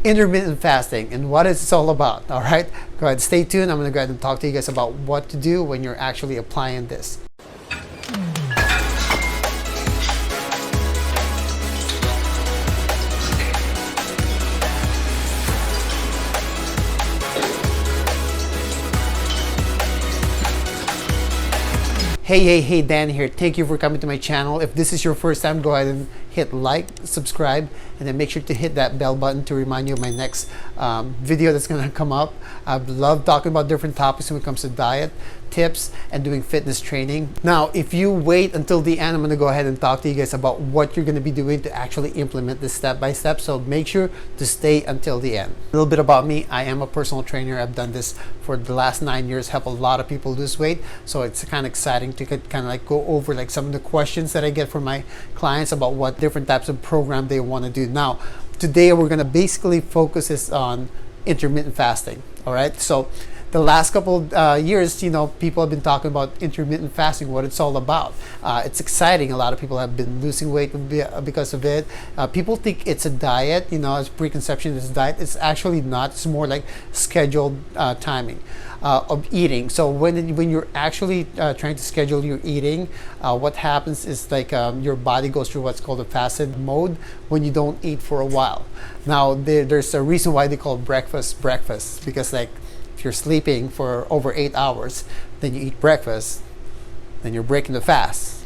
intermittent fasting and what it's all about. All right, go ahead, stay tuned. I'm going to go ahead and talk to you guys about what to do when you're actually applying this. Hey, Dan here. Thank you for coming to my channel. If this is your first time, go ahead and hit like, subscribe, and then make sure to hit that bell button to remind you of my next video that's going to come up. I love talking about different topics when it comes to diet, tips, and doing fitness training. Now, if you wait until the end, I'm going to go ahead and talk to you guys about what you're going to be doing to actually implement this step by step. So make sure to stay until the end. A little bit about me. I am a personal trainer. I've done this for the last 9 years, help a lot of people lose weight. So it's kind of exciting to kind of like go over like some of the questions that I get from my clients about what different types of program they want to do. Now, today we're going to basically focus this on intermittent fasting. All right. So the last couple years, people have been talking about intermittent fasting, what it's all about. It's exciting. A lot of people have been losing weight because of it. People think it's a diet, it's preconception, it's a diet. It's actually not. It's more like scheduled timing of eating. So when you're actually trying to schedule your eating, what happens is like your body goes through what's called a fasted mode when you don't eat for a while. Now, there's a reason why they call breakfast, because like, if you're sleeping for over 8 hours, then you eat breakfast, then you're breaking the fast.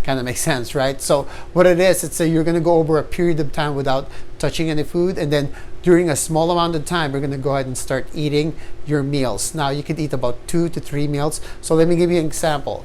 Kind of makes sense, right? So what it is, it's you're going to go over a period of time without touching any food, and then during a small amount of time, you're going to go ahead and start eating your meals. Now, you could eat about 2 to 3 meals. So let me give you an example.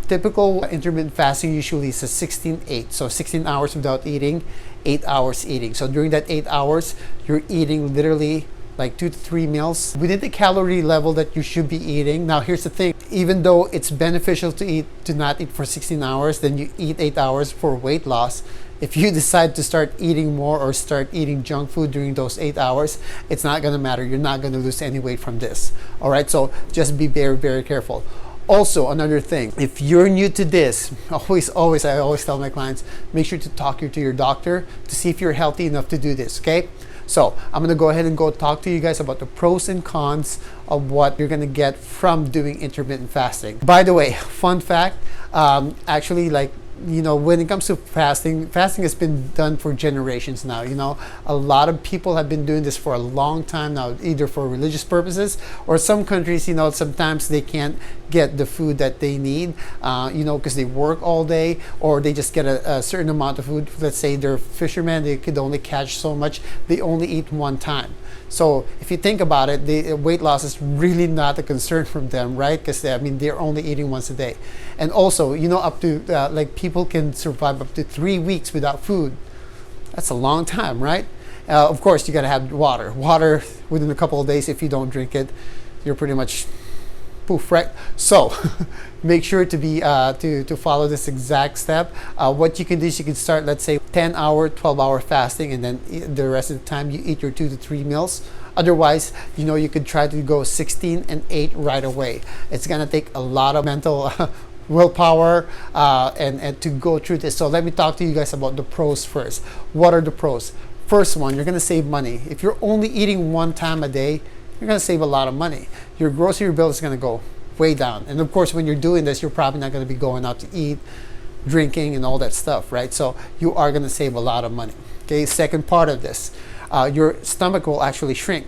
Typical intermittent fasting usually is a 16-8. So 16 hours without eating, 8 hours eating. So during that 8 hours, you're eating literally like 2 to 3 meals within the calorie level that you should be eating. Now, here's the thing. Even though it's beneficial to not eat for 16 hours, then you eat 8 hours for weight loss. If you decide to start eating more or start eating junk food during those 8 hours, it's not going to matter. You're not going to lose any weight from this. All right. So just be very, very careful. Also, another thing, if you're new to this, I always tell my clients, make sure to talk to your doctor to see if you're healthy enough to do this. Okay. So I'm going to go ahead and talk to you guys about the pros and cons of what you're going to get from doing intermittent fasting. By the way, fun fact, actually, like, when it comes to fasting has been done for generations now. A lot of people have been doing this for a long time now, either for religious purposes or some countries, sometimes they can't get the food that they need, because they work all day, or they just get a certain amount of food. Let's say they're fishermen, they could only catch so much, they only eat one time. So if you think about it, the weight loss is really not a concern from them, right? Because they're only eating once a day. And also, up to like people can survive up to 3 weeks without food. That's a long time, right? Of course, you got to have water. Water within a couple of days. If you don't drink it, you're pretty much poof, right? So make sure to be to follow this exact step. What you can do is you can start, let's say, 10-hour, 12-hour fasting, and then the rest of the time you eat your 2 to 3 meals. Otherwise, you could try to go 16 and 8 right away. It's gonna take a lot of mental willpower and to go through this. So let me talk to you guys about the pros first. What are the pros? First one, you're gonna save money. If you're only eating one time a day, you're going to save a lot of money. Your grocery bill is going to go way down. And of course, when you're doing this, you're probably not going to be going out to eat, drinking, and all that stuff, right? So you are going to save a lot of money. Okay, second part of this, your stomach will actually shrink,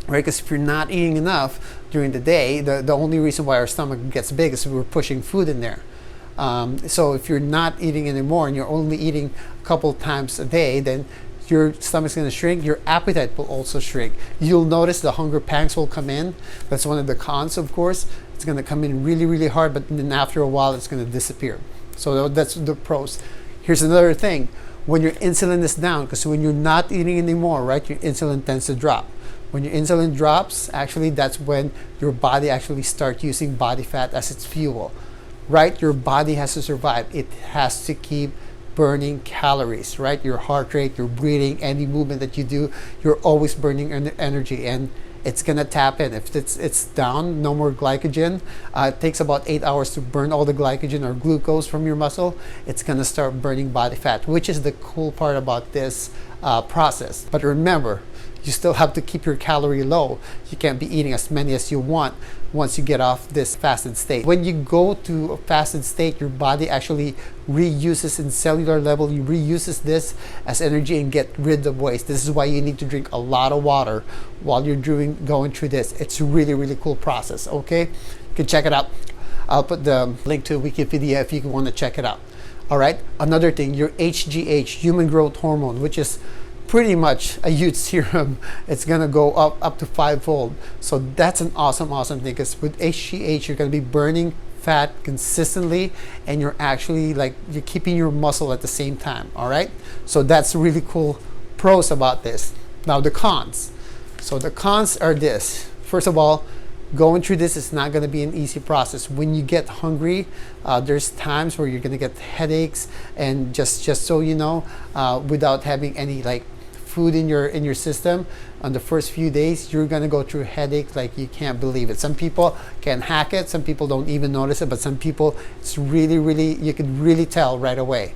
right? Because if you're not eating enough during the day, the only reason why our stomach gets big is we're pushing food in there. So if you're not eating anymore and you're only eating a couple times a day, then your stomach's going to shrink, your appetite will also shrink. You'll notice the hunger pangs will come in. That's one of the cons, of course. It's going to come in really, really hard, but then after a while, it's going to disappear. So that's the pros. Here's another thing. When your insulin is down, because when you're not eating anymore, right, your insulin tends to drop. When your insulin drops, actually, that's when your body actually starts using body fat as its fuel, right? Your body has to survive. It has to keep burning calories, right? Your heart rate, your breathing, any movement that you do, you're always burning energy, and it's gonna tap in. If it's down, no more glycogen, it takes about 8 hours to burn all the glycogen or glucose from your muscle. It's gonna start burning body fat, which is the cool part about this process. But remember, you still have to keep your calorie low. You can't be eating as many as you want once you get off this fasted state. When you go to a fasted state, your body actually reuses in cellular level, you reuses this as energy and get rid of waste. This is why you need to drink a lot of water while you're going through this. It's a really, really cool process, okay? You can check it out. I'll put the link to Wikipedia if you want to check it out. All right, another thing, your HGH, human growth hormone, which is pretty much a huge serum, it's gonna go up to 5-fold. So that's an awesome thing, because with HGH you're gonna be burning fat consistently, and you're actually you're keeping your muscle at the same time. All right, so that's really cool pros about this. Now the cons. So the cons are this. First of all, going through this is not going to be an easy process. When you get hungry, there's times where you're going to get headaches, and just so you know, without having any food in your system, on the first few days you're going to go through headache like you can't believe it. Some people can hack it, some people don't even notice it, but some people it's really you can really tell right away.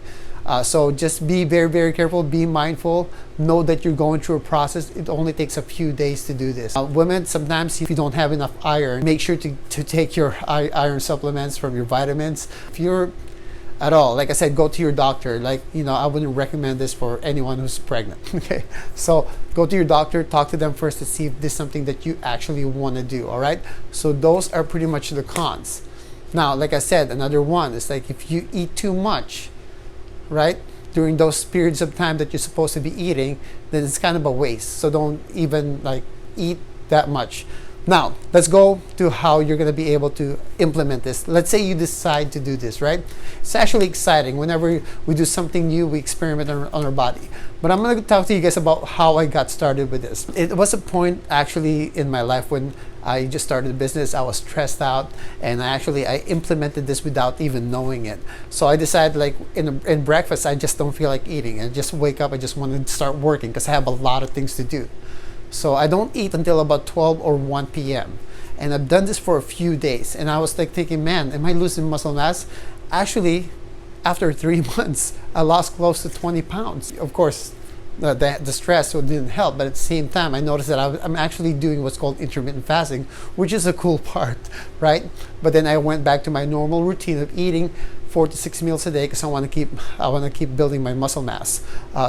So just be very careful, be mindful, know that you're going through a process. It only takes a few days to do this. Women, sometimes if you don't have enough iron, make sure to take your iron supplements from your vitamins. If you're at all, like I said, go to your doctor. I wouldn't recommend this for anyone who's pregnant. Okay, so go to your doctor, talk to them first to see if this is something that you actually want to do. All right, so those are pretty much the cons. Now, like I said, another one is if you eat too much, right, during those periods of time that you're supposed to be eating, then it's kind of a waste. So don't even eat that much. Now let's go to how you're going to be able to implement this. Let's say you decide to do this, right? It's actually exciting. Whenever we do something new, we experiment on our body. But I'm going to talk to you guys about how I got started with this. It was a point actually in my life when I just started a business. I was stressed out, and I implemented this without even knowing it. So I decided, in breakfast, I just don't feel like eating. I just wake up, I just want to start working because I have a lot of things to do. So I don't eat until about 12 or 1 p.m. And I've done this for a few days, and I was thinking, man, am I losing muscle mass? Actually, after 3 months, I lost close to 20 pounds. Of course, the stress didn't help, but at the same time I noticed that I'm actually doing what's called intermittent fasting, which is a cool part, right? But then I went back to my normal routine of eating 4 to 6 meals a day because I want to keep building my muscle mass.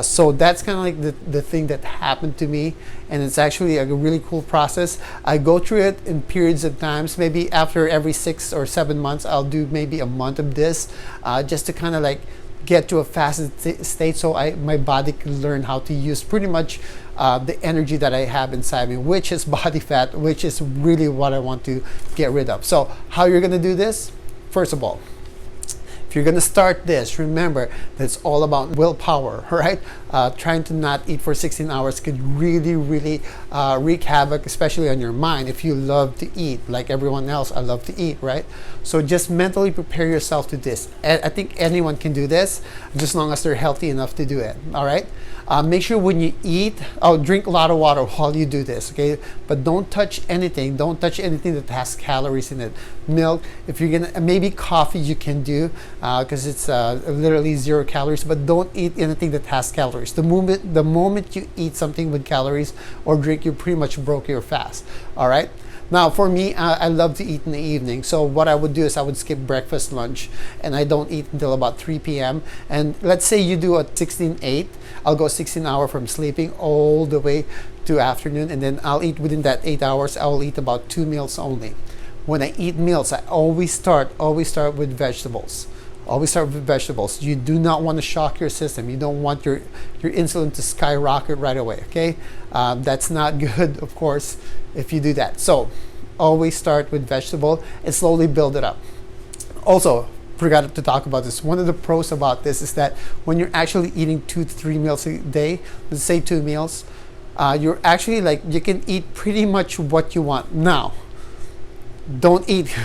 So that's kind of the thing that happened to me, and it's actually a really cool process. I go through it in periods of times. Maybe after every 6 or 7 months, I'll do maybe a month of this, just to kind of get to a fasted state, so my body can learn how to use pretty much the energy that I have inside me, which is body fat, which is really what I want to get rid of. So how you're going to do this? First of all, if you're going to start this, remember that it's all about willpower, right? Trying to not eat for 16 hours could really wreak havoc, especially on your mind. If you love to eat, like everyone else, I love to eat, right? So just mentally prepare yourself to this. I think anyone can do this, just as long as they're healthy enough to do it, all right? Make sure when you eat, drink a lot of water while you do this, okay? But don't touch anything. Don't touch anything that has calories in it. Milk, if you're gonna, maybe coffee you can do, because it's literally 0 calories, but don't eat anything that has calories. The moment you eat something with calories or drink, you pretty much broke your fast, all right? Now, for me, I love to eat in the evening. So what I would do is I would skip breakfast, lunch, and I don't eat until about 3 p.m. And let's say you do a 16-8. I'll go 16 hours from sleeping all the way to afternoon, and then I'll eat within that 8 hours. I'll eat about 2 meals only. When I eat meals, I always start with vegetables. Always start with vegetables. You do not want to shock your system. You don't want your insulin to skyrocket right away, okay? That's not good, of course, if you do that. So always start with vegetable and slowly build it up. Also, forgot to talk about this. One of the pros about this is that when you're actually eating 2 to 3 meals a day, let's say 2 meals, you're actually you can eat pretty much what you want. Now, don't eat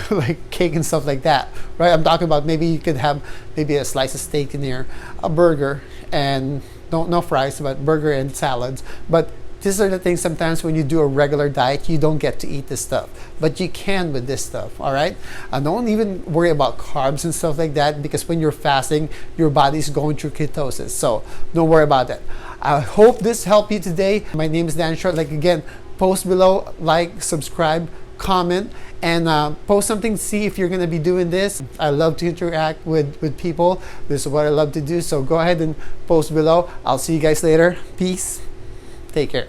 cake and stuff like that, right? I'm talking about maybe you could have maybe a slice of steak in there, a burger, and no fries, but burger and salads. But These are the things sometimes when you do a regular diet, you don't get to eat this stuff, but you can with this stuff, all right? Don't even worry about carbs and stuff like that, because when you're fasting, your body's going through ketosis, so don't worry about that. I hope this helped you today. My name is Dan Short. Like, again, post below, like, subscribe, comment, and post something to see if you're going to be doing this. I love to interact with people. This is what I love to do, so go ahead and post below. I'll see you guys later. Peace. Take care.